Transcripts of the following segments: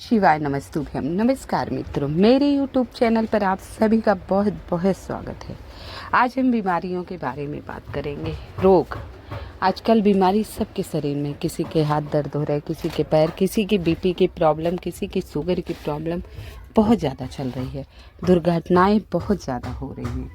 शिवाय नमस्तुभ्यम। नमस्कार मित्रों, मेरे YouTube चैनल पर आप सभी का बहुत बहुत स्वागत है। आज हम बीमारियों के बारे में बात करेंगे। रोग, आजकल बीमारी सबके शरीर में, किसी के हाथ दर्द हो रहे, किसी के पैर, किसी की बीपी की प्रॉब्लम, किसी की शुगर की प्रॉब्लम बहुत ज़्यादा चल रही है। दुर्घटनाएं बहुत ज़्यादा हो रही हैं।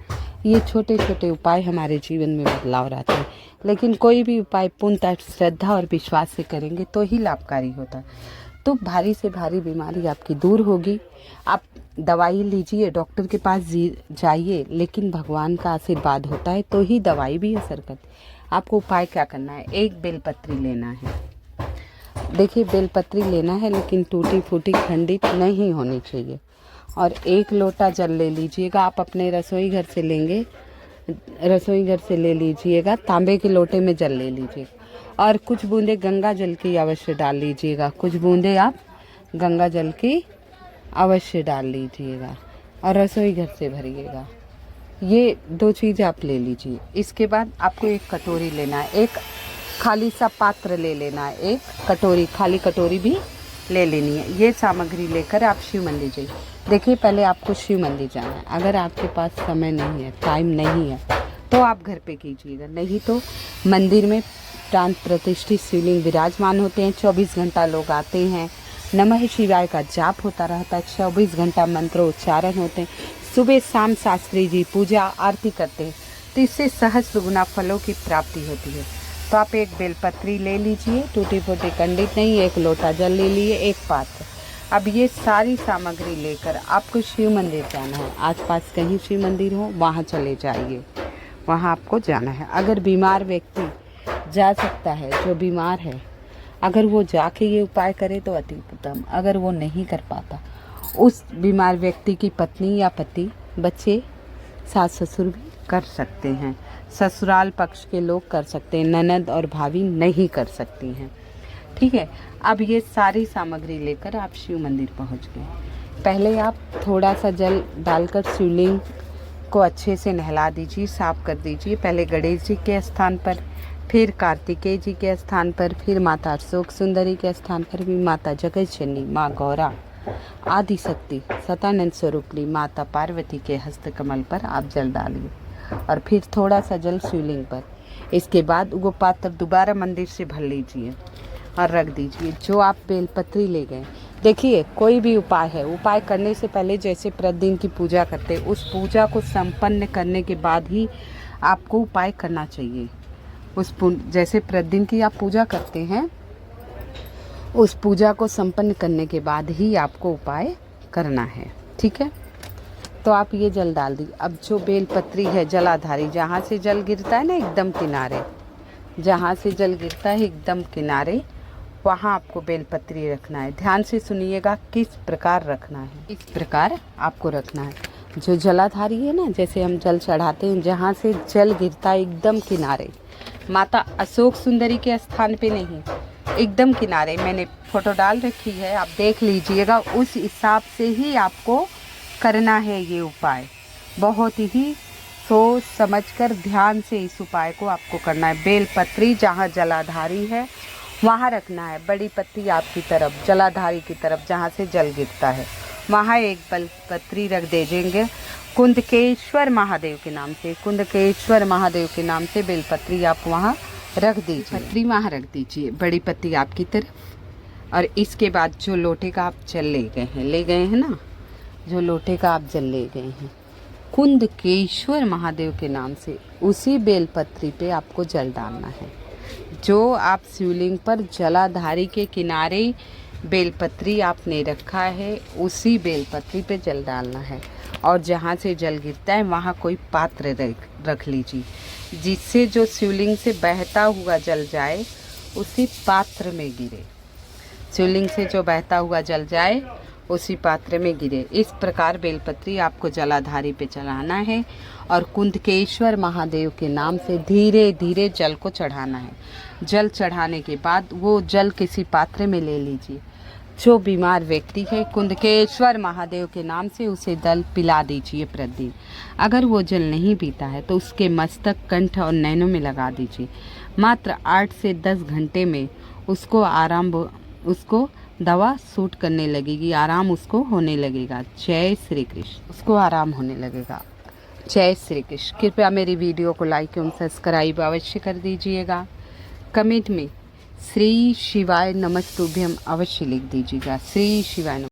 ये छोटे छोटे उपाय हमारे जीवन में बदलाव लाते हैं, लेकिन कोई भी उपाय पूर्णतः श्रद्धा और विश्वास से करेंगे तो ही लाभकारी होता है। तो भारी से भारी बीमारी आपकी दूर होगी। आप दवाई लीजिए, डॉक्टर के पास जाइए, लेकिन भगवान का आशीर्वाद होता है तो ही दवाई भी असर करती है। आपको उपाय क्या करना है? एक बेलपत्री लेना है। देखिए, बेलपत्री लेना है, लेकिन टूटी फूटी खंडित नहीं होनी चाहिए। और 1 लोटा जल ले लीजिएगा। आप अपने रसोई घर से लेंगे, रसोई घर से ले लीजिएगा। तांबे के लोटे में जल ले लीजिएगा और कुछ बूंदे गंगा जल की अवश्य डाल लीजिएगा। कुछ बूंदे आप गंगा जल की अवश्य डाल लीजिएगा और रसोई घर से भरिएगा। ये 2 चीज़ आप ले लीजिए। इसके बाद आपको एक कटोरी लेना है, एक खाली सा पात्र ले लेना है, एक कटोरी, खाली कटोरी भी ले लेनी है। ये सामग्री लेकर आप शिव मंदिर जाइए। देखिए, पहले आपको शिव मंदिर जाना है। अगर आपके पास समय नहीं है, टाइम नहीं है, तो आप घर पे कीजिएगा, नहीं तो मंदिर में प्राण प्रतिष्ठित शिवलिंग विराजमान होते हैं। 24 घंटा लोग आते हैं। नमः शिवाय का जाप होता रहता है। 24 घंटा मंत्रोच्चारण होते हैं। सुबह शाम शास्त्री जी पूजा आरती करते हैं, तो इससे सहस्त्र गुना फलों की प्राप्ति होती है। तो आप एक बेलपत्री ले लीजिए, टूटी फूटी खंडित नहीं, 1 लोटा जल ले लिए, एक पात्र। अब ये सारी सामग्री लेकर आपको शिव मंदिर जाना है। आसपास कहीं शिव मंदिर हो, वहाँ चले जाइए, वहाँ आपको जाना है। अगर बीमार व्यक्ति जा सकता है, जो बीमार है, अगर वो जाके ये उपाय करे तो अति उत्तम। अगर वो नहीं कर पाता, उस बीमार व्यक्ति की पत्नी या पति, बच्चे, सास ससुर भी कर सकते हैं। ससुराल पक्ष के लोग कर सकते हैं, ननद और भाभी नहीं कर सकती हैं। ठीक है। अब ये सारी सामग्री लेकर आप शिव मंदिर पहुंच गए। पहले आप थोड़ा सा जल डालकर शिवलिंग को अच्छे से नहला दीजिए, साफ कर दीजिए। पहले गणेश जी के स्थान पर, फिर कार्तिकेय जी के स्थान पर, फिर माता अशोक सुंदरी के स्थान पर भी माता जगतजननी, माँ गौरा, आदि शक्ति, सतानंद स्वरूपली माता पार्वती के हस्त कमल पर आप जल डालिए और फिर थोड़ा सा जल शिवलिंग पर। इसके बाद वो पात्र दोबारा मंदिर से भर लीजिए और रख दीजिए। जो आप बेलपत्री ले गए, देखिए, कोई भी उपाय है, उपाय करने से पहले जैसे प्रतिदिन की पूजा करते हैं, उस पूजा को संपन्न करने के बाद ही आपको उपाय करना चाहिए। जैसे प्रतिदिन की आप पूजा करते हैं, उस पूजा को संपन्न करने के बाद ही आपको उपाय करना है। ठीक है। तो आप ये जल डाल दी। अब जो बेलपत्री है, जलाधारी, जहाँ से जल गिरता है ना, एकदम किनारे, जहाँ से जल गिरता है एकदम किनारे, वहाँ आपको बेलपत्री रखना है। ध्यान से सुनिएगा किस प्रकार रखना है। इस प्रकार आपको रखना है। जो जलाधारी है ना, जैसे हम जल चढ़ाते हैं, जहाँ से जल गिरता है एकदम किनारे, माता अशोक सुंदरी के स्थान पे नहीं, एकदम किनारे, मैंने फोटो डाल रखी है, आप देख लीजिएगा। उस हिसाब से ही आपको करना है ये उपाय। बहुत ही सोच समझकर ध्यान से इस उपाय को आपको करना है। बेलपत्री जहाँ जलाधारी है वहाँ रखना है। बड़ी पत्ती आपकी तरफ, जलाधारी की तरफ, जहाँ से जल गिरता है, वहाँ एक बेलपत्री रख दीजिएंगे। कुंदकेश्वर महादेव के नाम से, कुंदकेश्वर महादेव के नाम से बेलपत्री आप वहाँ रख दीजिए। पत्री वहाँ रख दीजिए, बड़ी पत्ती आपकी तरफ। और इसके बाद जो लोटे का आप जल ले गए हैं ना, जो लोटे का आप जल ले गए हैं, कुंदकेश्वर महादेव के नाम से, उसी बेलपत्री पे आपको जल डालना है। जो आप शिवलिंग पर जलाधारी के किनारे बेलपत्री आपने रखा है, उसी बेलपत्री पे जल डालना है। और जहाँ से जल गिरता है वहाँ कोई पात्र रख लीजिए, जिससे जो शिवलिंग से बहता हुआ जल जाए उसी पात्र में गिरे। शिवलिंग से जो बहता हुआ जल जाए उसी पात्र में गिरे। इस प्रकार बेलपत्री आपको जलाधारी पे चढ़ाना है और कुंदकेश्वर महादेव के नाम से धीरे धीरे जल को चढ़ाना है। जल चढ़ाने के बाद वो जल किसी पात्र में ले लीजिए। जो बीमार व्यक्ति है, कुंदकेश्वर महादेव के नाम से उसे जल पिला दीजिए प्रतिदिन। अगर वो जल नहीं पीता है तो उसके मस्तक, कंठ और नैनों में लगा दीजिए। मात्र 8 से 10 घंटे में उसको दवा सूट करने लगेगी, आराम उसको होने लगेगा। जय श्री कृष्ण। उसको आराम होने लगेगा। जय श्री कृष्ण। कृपया मेरी वीडियो को लाइक एवं सब्सक्राइब अवश्य कर दीजिएगा। कमेंट में श्री शिवाय नमस्तुभ्यम अवश्य लिख दीजिएगा। श्री शिवाय नमः।